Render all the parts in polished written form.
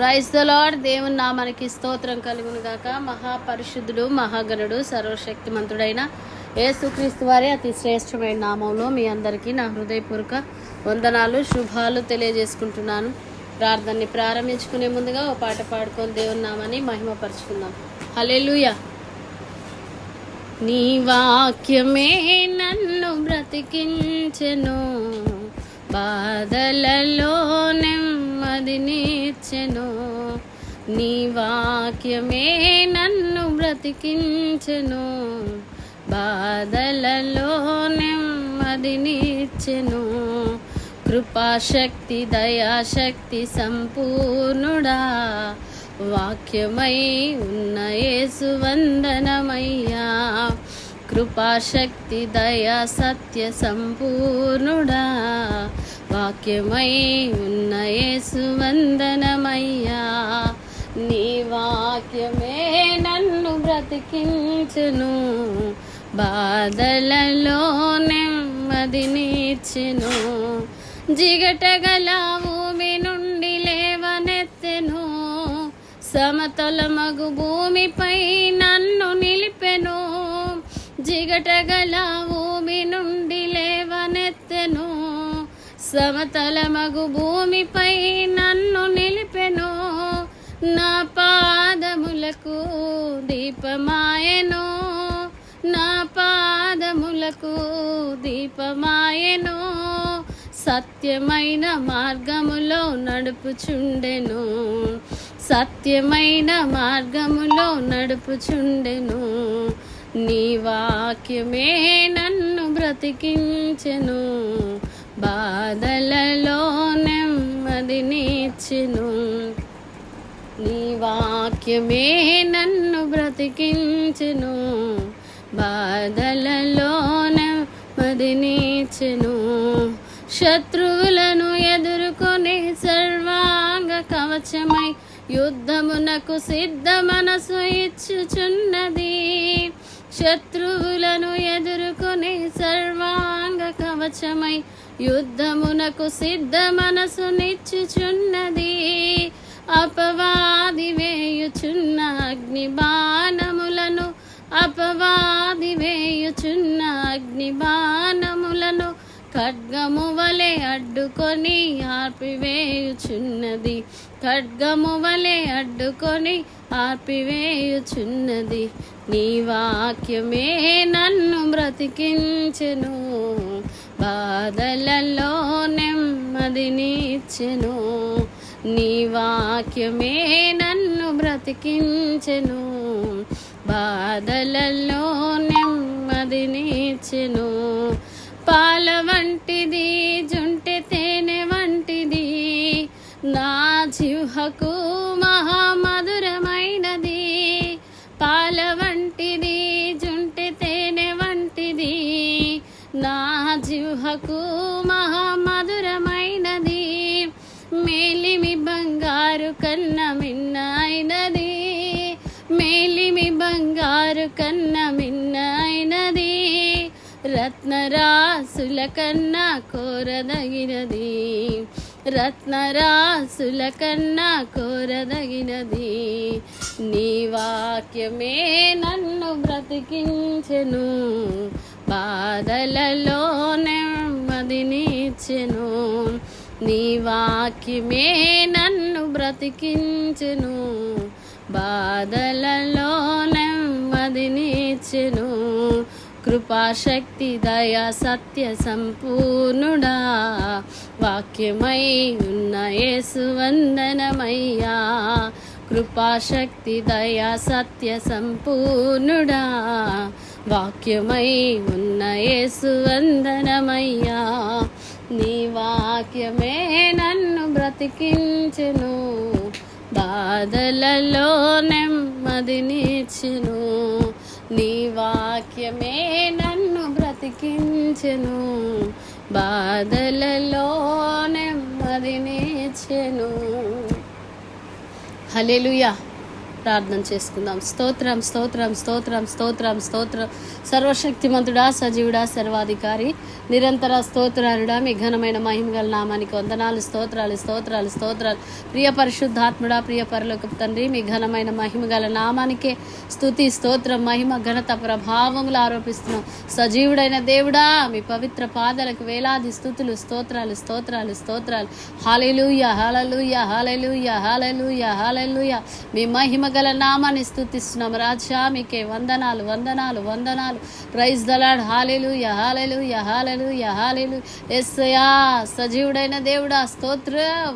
Praise the lord. దేవుని నామానికి స్తోత్రం కలుగును గాక. మహాపరిశుద్ధుడు, మహాగణుడు, సర్వశక్తిమంతుడైన యేసుక్రీస్తు వారి అతి శ్రేష్టమైన నామంలో మీ అందరికీ నా హృదయపూర్వక వందనాలు, శుభాలు తెలియజేసుకుంటున్నాను. ప్రార్థనని ప్రారంభించుకునే ముందుగా ఓ పాట పాడుకొని దేవుని నామాన్ని మహిమపరుచుకుందాం. హల్లెలూయా. నీ వాక్యమే నన్ను బ్రతికించెను, బాధలలో నెమ్మదినిచ్చెను. నీ వాక్యమే నన్ను బ్రతికించెను, బాధలలో నెమ్మదినిచ్చెను. కృపాశక్తి దయాశక్తి సంపూర్ణుడా, వాక్యమై ఉన్న యేసు వందనమయ్యా. కృపాశక్తి దయా సత్య సంపూర్ణుడా, వాక్యమై ఉన్న యేసు వందనమయ్యా. నీ వాక్యమే నన్ను బ్రతికించెను, బాధలలో నెమ్మదినిచ్చెను. జిగటగల భూమి నుండి లేవనెత్తెను, సమతలమగు భూమిపై నన్ను నిలిపెను. జిగటగల భూమి నుండి లేవనెత్తెను, సమతలమగు భూమిపై నన్ను నిలిపెను. నా పాదములకు దీపమాయెను, నా పాదములకు దీపమాయెను. సత్యమైన మార్గములో నడుపుచుండెను, సత్యమైన మార్గములో నడుపుచుండెను. నీ వాక్యమే నన్ను బ్రతికించెను, బాధలలో నెమ్మదినిచ్చెను. నీ వాక్యమే నన్ను బ్రతికించెను, బాధలలో నెమ్మదినిచ్చెను. శత్రువులను ఎదుర్కొని సర్వాంగ కవచమై యుద్ధమునకు సిద్ధ మనసు ఇచ్చుచున్నది. శత్రువులను ఎదుర్కొని సర్వాంగ కవచమై యుద్ధమునకు సిద్ధ మనసునిచ్చుచున్నది. అపవాది వేయుచున్న అగ్ని బాణములను, అపవాది వేయుచున్న అగ్ని బాణములను ఖడ్గము వలె అడ్డుకొని ఆర్పివేయుచున్నది, ఖడ్గము వలె అడ్డుకొని ఆర్పివేయుచున్నది. నీ వాక్యమే నన్ను బ్రతికించెను, బాధలలో నెమ్మదినిచ్చెను. నీ వాక్యమే నన్ను బ్రతికించెను, బాధలలో నెమ్మదినిచ్చెను. పాల వంటిది జుంటె తేనె వంటిది, నా జిహ్వకు మహామధురమైనది. పాల వంటిది జుంటె తేనె వంటిది, నా జిహ్వకు మహామధురమైనది. మేలిమి బంగారు కన్న మిన్న అయినది, మేలిమి బంగారు కన్న మిన్న అయినది. రత్నరాసుల కన్నా కోరదగినది, రత్నరాసుల కన్నా కోరదగినది. నీ వాక్యమే నన్ను బ్రతికించెను, బాధలలో నెమ్మదినిచ్చెను. నీ వాక్యమే నన్ను బ్రతికించెను, బాధలలో నెమ్మదినిచ్చెను. కృపాశక్తి దయా సత్య సంపూర్ణుడా, వాక్యమై ఉన్న యేసు వందనమయ్యా. కృపాశక్తి దయా సత్య సంపూర్ణుడా, వాక్యమై ఉన్న యేసు వందనమయ్యా. నీ వాక్యమే నన్ను బ్రతికించెను, బాధలలో నెమ్మదినిచ్చెను. నీ వాక్యమే నన్ను బ్రతికించెను, బాధలలో నెమ్మదినిచ్చెను. హల్లెలూయా. ప్రార్థన చేసుకుందాం. స్తోత్రం స్తోత్రం స్తోత్రం స్తోత్రం స్తోత్రం. సర్వశక్తిమంతుడా, సజీవుడా, సర్వాధికారి, నిరంతర స్తోత్రాలుడా, మీ ఘనమైన మహిమగల నామానికి వందనాలు. స్తోత్రాలు స్తోత్రాలు స్తోత్రాలు. ప్రియ పరిశుద్ధాత్ముడా, ప్రియ పరలోకపు తండ్రి, మీ ఘనమైన మహిమగల నామానికే స్తుతి స్తోత్రం మహిమ ఘనత ప్రభావములు ఆరోపిస్తున్నాం. సజీవుడైన దేవుడా, మీ పవిత్ర పాదాలకు వేలాది స్తుతులు స్తోత్రాలు స్తోత్రాలు స్తోత్రాలు. హల్లెలూయా హల్లెలూయా హల్లెలూయా హల్లెలూయా హల్లెలూయా. మీ మహిమ గల నామాన్ని స్తుతిస్తున్నాం రాజా. మీకే వందనాలు వందనాలు వందనాలు. Praise the lord. హల్లెలూయా హల్లెలూయా హల్లెలూయా హల్లెలూయా. యేసయ్యా, సజీవుడైన దేవుడా స్తోత్రం.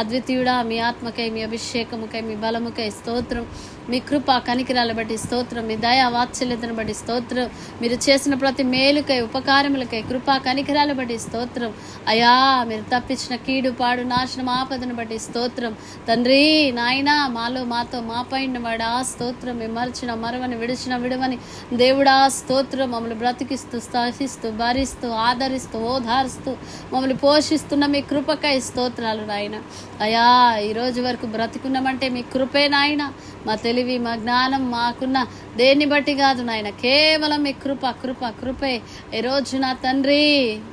అద్వితీయుడా, మీ ఆత్మకై, మీ అభిషేకముకై, మీ బలముకై స్తోత్రం. మీ కృప కనికిరాల బట్టి స్తోత్రం. మీ దయా వాత్సల్యతను బట్టి స్తోత్రం. మీరు చేసిన ప్రతి మేలుకై, ఉపకారములకై, కృపా కనికిరాల బట్టి స్తోత్రం. అయా, మీరు తప్పించిన కీడు, పాడు, నాశనం, ఆపదను బట్టి స్తోత్రం. తండ్రి నాయనా, మాలో మాతో మా పైన వాడా స్తోత్రం. మేము మరచిన మరవని, విడిచిన విడవని దేవుడా స్తోత్రం. మమ్మల్ని బ్రతికిస్తూ, స్థాసిస్తూ, భరిస్తూ, ఆదరిస్తూ, ఓదారుస్తూ, మమ్మల్ని పోషిస్తున్న మీ కృపకై స్తోత్రాలు నాయన. అయా, ఈరోజు వరకు బ్రతికున్నామంటే మీ కృపే నాయన. మా తెలివి, మా జ్ఞానం, మాకున్న దేన్ని బట్టి కాదు నాయన, కేవలం మీ కృప కృప కృపే ఈరోజు నా తండ్రి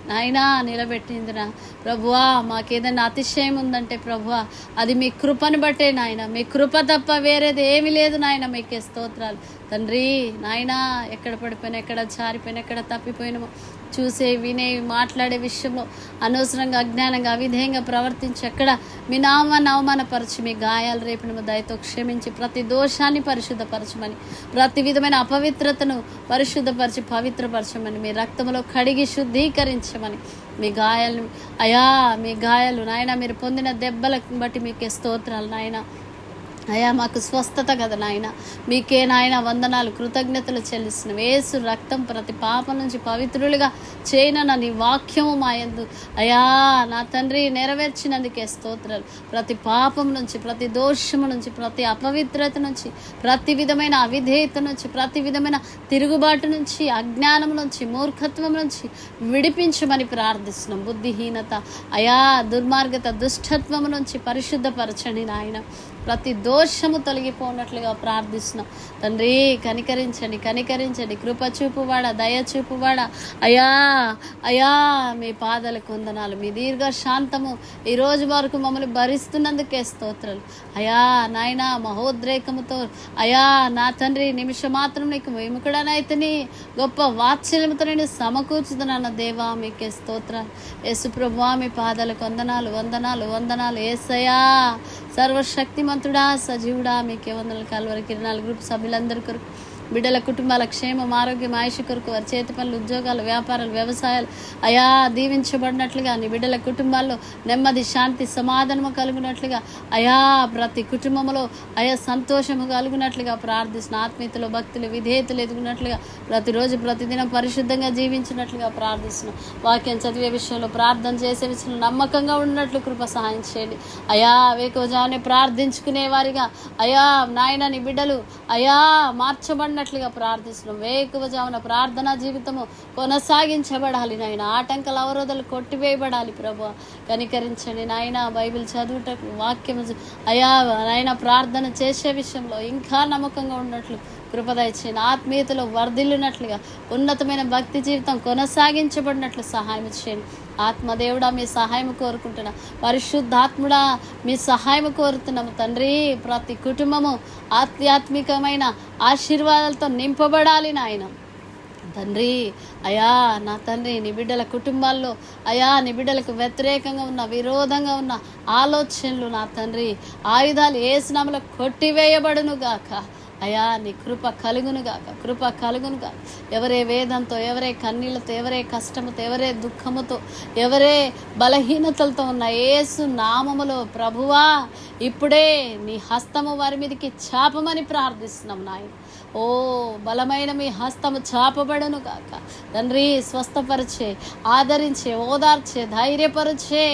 నాయనా నిలబెట్టిందిన ప్రభువా. మాకేదైనా అతిశయం ఉందంటే ప్రభువా, అది మీ కృపను బట్టే నాయన. మీ కృప తప్ప వేరేది ఏమీ లేదు నాయన. మీకే స్తోత్రాలు తండ్రి నాయనా. ఎక్కడ పడిపోయినా, ఎక్కడ జారిపోయినా, ఎక్కడ తప్పిపోయినామో చూసే, వినే, మాట్లాడే విషయంలో అనవసరంగా, అజ్ఞానంగా, అవిధేయంగా ప్రవర్తించి ఎక్కడ మీ నామాన్ని అవమానపరచి, మీ గాయాలు రేపిన దయతో క్షమించి ప్రతి దోషాన్ని పరిశుద్ధపరచమని, ప్రతి విధమైన అపవిత్రతను పరిశుద్ధపరిచి పవిత్రపరచమని, మీ రక్తంలో కడిగి శుద్ధీకరించమని, మీ గాయాలను అయా, మీ గాయాలు నాయన, మీరు పొందిన దెబ్బలను బట్టి మీకే స్తోత్రాలు నాయన. అయా, మాకు స్వస్థత కదా నాయన. మీకే నాయన వందనాలు, కృతజ్ఞతలు చెల్లిస్తున్నాం. యేసు రక్తం ప్రతి పాపం నుంచి పవిత్రులుగా చేయనన్న నీ వాక్యము మా యందు అయా నా తండ్రి నెరవేర్చినందుకే స్తోత్రాలు. ప్రతి పాపం నుంచి, ప్రతి దోషము నుంచి, ప్రతి అపవిత్రత నుంచి, ప్రతి విధమైన అవిధేయత నుంచి, ప్రతి విధమైన తిరుగుబాటు నుంచి, అజ్ఞానం నుంచి, మూర్ఖత్వం నుంచి విడిపించమని ప్రార్థిస్తున్నాం. బుద్ధిహీనత అయా, దుర్మార్గత, దుష్టత్వము నుంచి పరిశుద్ధపరచండి నాయన. ప్రతి దోషము తొలగిపోనట్లుగా ప్రార్థిస్తున్నాం తండ్రి. కనికరించండి కనికరించండి. కృప చూపువాడా, దయ చూపువాడా అయా అయా, మీ పాదాలకు వందనాలు. మీ దీర్ఘ శాంతము ఈ రోజు వరకు మమ్మల్ని భరిస్తున్నందుకే స్తోత్రాలు అయా నాయన. మహోద్రేకముతో అయా నా తండ్రి నిమిషం మాత్రం నీకు విముఖుడనైతిని, గొప్ప వాత్సల్యముతో నేను సమకూర్చుతున్నాను దేవా. మీకే స్తోత్రాలు యేసు ప్రభువా. మీ పాదాలకు వందనాలు వందనాలు వందనాలు. యేసయ్యా, సర్వశక్తిమంతుడా, సజీవుడా, మీకే వందనాలు. కల్వరి కిరణాల గ్రూప్ సభ్యులందరి కొరకు, బిడ్డల కుటుంబాల క్షేమం, ఆరోగ్యం, ఆయుష్ కొరకు, వారి చేతి పనులు, ఉద్యోగాలు, వ్యాపారాలు, వ్యవసాయాలు అయా దీవించబడినట్లుగా, నీ బిడ్డల కుటుంబాల్లో నెమ్మది, శాంతి, సమాధానము కలుగునట్లుగా అయా, ప్రతి కుటుంబంలో అయా సంతోషము కలుగునట్లుగా ప్రార్థిస్తున్న, ఆత్మీయతలో భక్తులు, విధేయతలు ఎదుగునట్లుగా, ప్రతిరోజు ప్రతిదినం పరిశుద్ధంగా జీవించినట్లుగా ప్రార్థిస్తున్నాం. వాక్యం చదివే విషయంలో, ప్రార్థన చేసే విషయంలో నమ్మకంగా ఉన్నట్లు కృప సహాయం చేయండి అయా. వేకోజానే ప్రార్థించుకునే వారిగా అయా నాయన నీ బిడ్డలు అయా మార్చబడినట్లుగా ప్రార్థిస్తున్నాం. వేకువజామున ప్రార్థనా జీవితము కొనసాగించబడాలి నాయన. ఆటంకాల అవరోధాలు కొట్టివేయబడాలి ప్రభు. కనికరించండి నాయన. బైబిల్ చదువుటకు, వాక్యం అయా నాయన ప్రార్థన చేసే విషయంలో ఇంకా నమ్మకంగా ఉన్నట్లు కృపదయచేయండి. ఆత్మీయతలో వర్ధిల్లునట్లుగా, ఉన్నతమైన భక్తి జీవితం కొనసాగించబడినట్లు సహాయం చేయండి. ఆత్మదేవుడా, మీ సహాయం కోరుకుంటున్నా. పరిశుద్ధాత్ముడా, మీ సహాయం కోరుతున్నాము తండ్రి. ప్రతి కుటుంబము ఆధ్యాత్మికమైన ఆశీర్వాదాలతో నింపబడాలి నాయన తండ్రి. అయా నా తండ్రి, నీ బిడ్డల కుటుంబాల్లో అయా నీ బిడ్డలకు వ్యతిరేకంగా ఉన్న, విరోధంగా ఉన్న ఆలోచనలు నా తండ్రి ఆయుధాలు యేసు నామములో కొట్టివేయబడును గాక అయా. నీ కృప కలుగునుగాక, కృప కలుగునుగాక. ఎవరే వేదంతో, ఎవరే కన్నీళ్లతో, ఎవరే కష్టముతో, ఎవరే దుఃఖముతో, ఎవరే బలహీనతలతో ఉన్న యేసు నామములో ప్రభువా ఇప్పుడే నీ హస్తము వారి మీదకి చాపమని ప్రార్థిస్తున్నాం నాయన. ఓ బలమైన మీ హస్తము చాపబడును గాక తండ్రి. స్వస్థపరిచే, ఆదరించే, ఓదార్చే, ధైర్యపరిచే,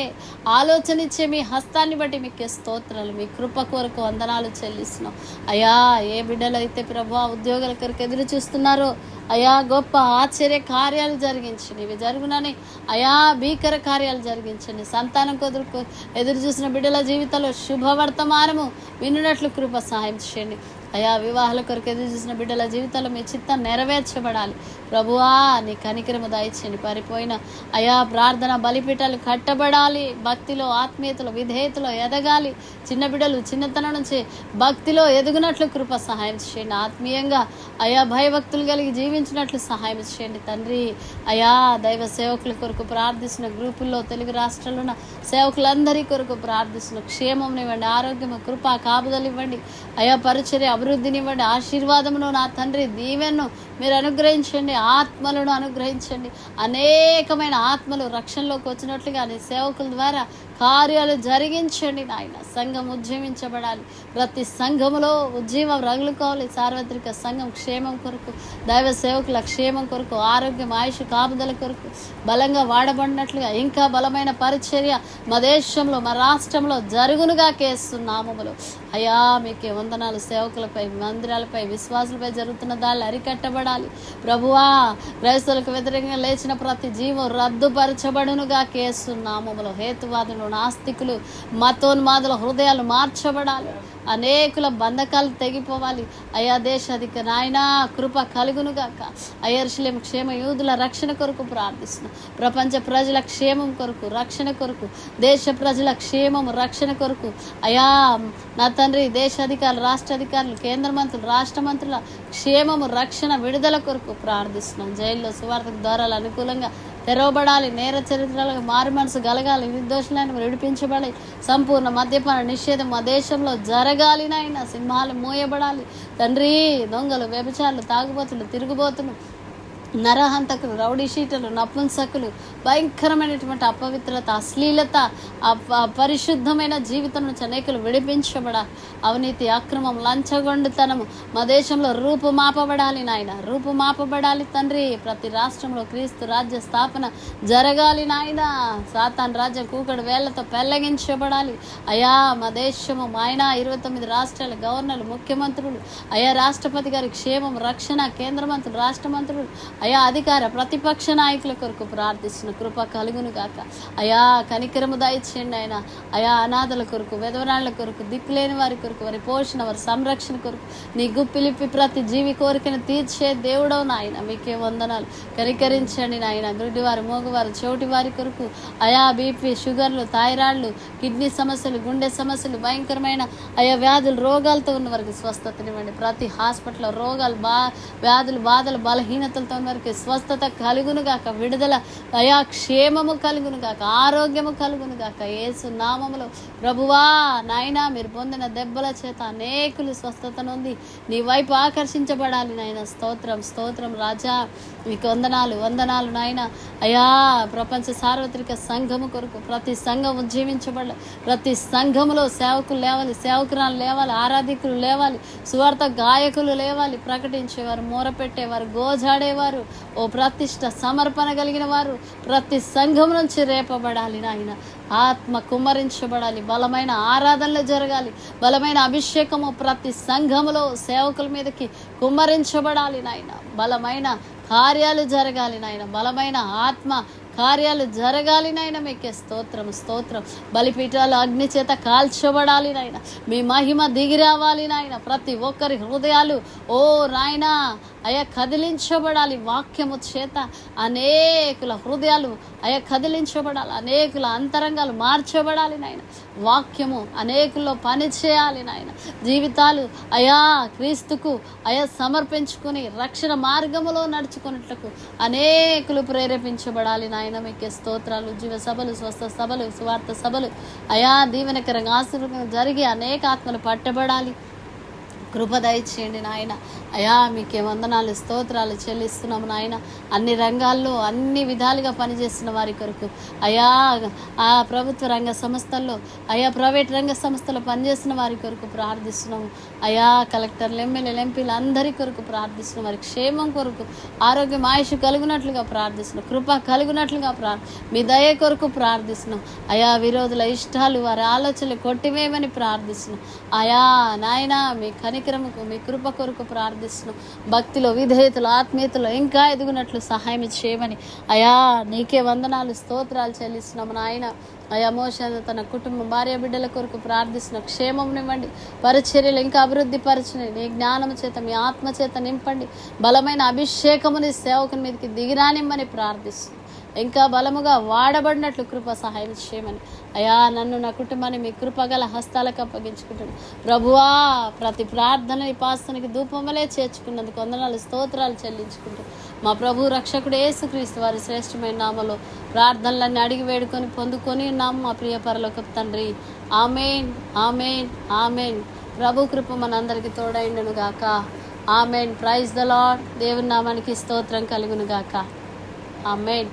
ఆలోచనిచ్చే మీ హస్తాన్ని బట్టి మీకే స్తోత్రాలు. మీ కృప కొరకు వందనాలు చెల్లిస్తున్నాం అయా. ఏ బిడ్డలైతే ప్రభు ఉద్యోగాల కొరకు ఎదురు చూస్తున్నారో అయా, గొప్ప ఆశ్చర్య కార్యాలు జరిగించండి. ఇవి జరుగునని అయా భీకర కార్యాలు జరిగించండి. సంతానం ఎదురు చూసిన బిడ్డల జీవితంలో శుభవర్తమానము వినున్నట్లు కృప సహాయం చేయండి. అయా వివాహాల కొరకు ఎదురు చూసిన బిడ్డల జీవితంలో మీ చిత్తం నెరవేర్చబడాలి ప్రభువా. నీ కనికరము దయచేయండి. పరిపోయిన అయా ప్రార్థన బలిపీఠాలు కట్టబడాలి. భక్తిలో ఆత్మీయతలో విధేయతలో ఎదగాలి. చిన్న బిడ్డలు చిన్నతనం నుంచి భక్తిలో ఎదుగునట్లు కృప సహాయం చేయండి. ఆత్మీయంగా అయా భయభక్తులు కలిగి జీవించినట్లు సహాయం చేయండి తండ్రి. అయా దైవ సేవకుల కొరకు ప్రార్థిస్తున్న గ్రూపుల్లో తెలుగు రాష్ట్రాల్లో ఉన్న సేవకులందరి కొరకు ప్రార్థిస్తున్న క్షేమం ఇవ్వండి, ఆరోగ్యం కృప కాపుదలు ఇవ్వండి. అయా పరిచర్య అభివృద్ధినివ్వండి, ఆశీర్వాదమును నా తండ్రి దీవెను మీరు అనుగ్రహించండి, ఆత్మలను అనుగ్రహించండి. అనేకమైన ఆత్మలు రక్షణలోకి వచ్చినట్లుగా నీ సేవకుల ద్వారా కార్యాలు జరిగించండి నాయన. సంఘం ఉజ్జీవించబడాలి. ప్రతి సంఘములో ఉజ్జీవం రగులుకోవాలి. సార్వత్రిక సంఘం క్షేమం కొరకు, దైవ సేవకుల క్షేమం కొరకు, ఆరోగ్యం ఆయుష్ కాపుదల కొరకు బలంగా వాడబడినట్లుగా ఇంకా బలమైన పరిచర్య మా దేశంలో మా రాష్ట్రంలో జరుగునుగా కేస్తున్నామములు. అయ్యా మీకే వందనాలు. సేవకులపై మందిరాలపై విశ్వాసులపై జరుగుతున్న దాళ్ళు అరికట్టబడాలి ప్రభువా. క్రైస్తవులకు వ్యతిరేకంగా లేచిన ప్రతి జీవం రద్దుపరచబడునుగా కేస్తున్నామములు. హేతువాదులు నాస్తికులు మతోన్మాదుల హృదయాలు మార్చబడాలి. అనేకుల బంధకాలు తెగిపోవాలి. అయా దేశాధిక నాయనా కృప కలుగునుగాక. యెరూషలేము క్షేమ యూదుల రక్షణ కొరకు ప్రార్థిస్తున్నాం. ప్రపంచ ప్రజల క్షేమం కొరకు రక్షణ కొరకు, దేశ ప్రజల క్షేమం రక్షణ కొరకు అయా నా తండ్రి దేశాధికారులు రాష్ట్రాధికారులు కేంద్ర మంత్రులు రాష్ట్ర మంత్రుల క్షేమము రక్షణ విడుదల కొరకు ప్రార్థిస్తున్నాం. జైల్లో సువార్తకు ద్వారాలు అనుకూలంగా తెరవబడాలి. నేర చరిత్రలకు మారు మనసు కలగాలి. నిర్దోషులను విడిపించబడి సంపూర్ణ మద్యపాన నిషేధం మా దేశంలో జరగాలి నాయన. సింహాలు మోయబడాలి తండ్రి. దొంగలు వ్యభిచారులు తాగుబోతులు తిరుగుబోతులు నరహంతకులు రౌడీ షీటలు నపుంసకులు భయంకరమైనటువంటి అపవిత్రత అశ్లీలత పరిశుద్ధమైన జీవితం నుంచి అనేకులు విడిపించబడాలి. అవినీతి అక్రమం లంచగొండుతనము మా దేశంలో రూపుమాపబడాలి నాయన. రూపుమాపబడాలి తండ్రి. ప్రతి రాష్ట్రంలో క్రీస్తు రాజ్య స్థాపన జరగాలి నాయన. సాతాన్ రాజ్యం కూకడు వేళ్లతో పెళ్లగించబడాలి. అయా మా దేశము ఆయన 29 రాష్ట్రాల గవర్నర్లు ముఖ్యమంత్రులు అయా రాష్ట్రపతి గారి క్షేమం రక్షణ కేంద్ర మంత్రులు రాష్ట్ర మంత్రులు అయా అధికార ప్రతిపక్ష నాయకుల కొరకు ప్రార్థిస్తున్న కృప కలుగును గాక. అయా కనికరము దయచేయండి ఆయన. అయా అనాథల కొరకు విధవరాళ్ల కొరకు దిక్కులేని వారి కొరకు వారి పోషణ వారి సంరక్షణ కొరకు నీ గుప్పిలిప్పి ప్రతి జీవి కోరికను తీర్చే దేవుడవు నాయన. మీకే వందనాలు. కనికరించండి నాయన. గుడ్డివారు మోగవారు చెవిటి వారి కొరకు అయా బీపీ షుగర్లు థైరాయిడ్లు కిడ్నీ సమస్యలు గుండె సమస్యలు భయంకరమైన అయా వ్యాధులు రోగాలతో ఉన్న వారికి స్వస్థతనివ్వండి. ప్రతి హాస్పిటల్లో రోగాలు వ్యాధులు బాధలు బలహీనతలతో ఉన్న వారికి స్వస్థత కలుగునుగాక. విడుదల అయా క్షేమము కలుగునుగాక. ఆరోగ్యము కలుగునుగాక. యేసు నామములో ప్రభువా నాయనా మీరు పొందిన దెబ్బల చేత అనేకులు స్వస్థత నొంది నీ వైపు ఆకర్షించబడాలి నాయన. స్తోత్రం స్తోత్రం రాజా. మీకు వందనాలు వందనాలు నాయన. అయా ప్రపంచ సార్వత్రిక సంఘము కొరకు ప్రతి సంఘం ఉజ్జీవించబడాలి. ప్రతి సంఘములో సేవకులు లేవాలి, సేవకురాలు లేవాలి, ఆరాధికులు లేవాలి, సువార్త గాయకులు లేవాలి, ప్రకటించేవారు మూరపెట్టేవారు గోజాడేవారు ఓ ప్రతిష్ట సమర్పణ కలిగిన వారు ప్రతి సంఘం నుంచి రేపబడాలి నాయన. ఆత్మ కుమ్మరించబడాలి. బలమైన ఆరాధనలు జరగాలి. బలమైన అభిషేకము ప్రతి సంఘములో సేవకుల మీదకి కుమ్మరించబడాలి నాయన. బలమైన కార్యాలు జరగాలి నాయన. బలమైన ఆత్మ కార్యాలు జరగాలి నాయన. మీకే స్తోత్రం స్తోత్రం. బలిపీఠాలు అగ్ని చేత కాల్చబడాలి నాయన. మీ మహిమ దిగి రావాలి నాయన. ప్రతి ఒక్కరి హృదయాలు ఓ నాయన అయా కదిలించబడాలి. వాక్యము చేత అనేకుల హృదయాలు అయా కదిలించబడాలి. అనేకుల అంతరంగాలు మార్చబడాలి నాయన. వాక్యము అనేకుల్లో పని చేయాలి నాయన. జీవితాలు అయా క్రీస్తుకు అయా సమర్పించుకుని రక్షణ మార్గములో నడుచుకున్నట్లకు అనేకులు ప్రేరేపించబడాలి నాయన. మీకే స్తోత్రాలు. జీవ సభలు స్వస్థ సభలు సువార్త సభలు అయా దీవెనకరంగా ఆశీర్వాదంగా జరిగి అనేక ఆత్మలు పట్టబడాలి. కృప దయచేయండి నాయన. అయా మీకే వందనాలు స్తోత్రాలు చెల్లిస్తున్నాము నాయన. అన్ని రంగాల్లో అన్ని విధాలుగా పనిచేస్తున్న వారి కొరకు అయా ఆ ప్రభుత్వ రంగ సంస్థల్లో అయా ప్రైవేట్ రంగ సంస్థలో పనిచేస్తున్న వారి కొరకు ప్రార్థిస్తున్నాము. అయా కలెక్టర్లు ఎమ్మెల్యేలు ఎంపీలు అందరి కొరకు ప్రార్థిస్తున్నాం. వారి క్షేమం కొరకు ఆరోగ్యం ఆయుష్ కలుగునట్లుగా ప్రార్థిస్తున్నాం. కృప కలుగునట్లుగా మీ దయ కొరకు ప్రార్థిస్తున్నాం. అయా విరోధుల ఇష్టాలు వారి ఆలోచనలు కొట్టివేయమని ప్రార్థిస్తున్నాం. అయా నాయన మీ కనికరముకు మీ కృప కొరకు ప్రార్థిస్తున్నాం. ప్రార్థిస్తున్నాం. భక్తిలో, విధేయతలో, ఆత్మీయతలో ఇంకా ఎదుగునట్లు సహాయం చేయమని అయా నీకే వందనాలు, స్తోత్రాలు చెల్లిస్తున్నాము నాయన. అయా మోషే తన కుటుంబం, భార్య బిడ్డల కొరకు ప్రార్థిస్తున్న క్షేమంనివ్వండి, పరిచర్యలు ఇంకా అభివృద్ధి పరచండి. నీ జ్ఞానం చేత, మీ ఆత్మ చేత నింపండి. బలమైన అభిషేకముని సేవకుని మీదకి దిగిరానిమ్మని ప్రార్థిస్తుంది. ఇంకా బలముగా వాడబడినట్లు కృప సహాయం చేయమని అయా నన్ను, నా కుటుంబాన్ని మీ కృపగల హస్తాలకు అప్పగించుకుంటున్నాను ప్రభువా. ప్రతి ప్రార్థన ఈ పాస్తానికి ధూపములే చేర్చుకున్నందుకు వందనాలు, స్తోత్రాలు చెల్లించుకుంటూ మా ప్రభు రక్షకుడు యేసుక్రీస్తు వారి శ్రేష్టమైన నామలో ప్రార్థనలన్నీ అడిగి వేడుకొని పొందుకొని ఉన్నాము మా ప్రియ పరలోకపు తండ్రి. ఆమేన్, ఆమేన్, ఆమేన్. ప్రభు కృప మనందరికీ తోడైండును గాక. ఆమేన్. Praise the lord. దేవుని నామానికి స్తోత్రం కలుగును గాక. ఆమేన్.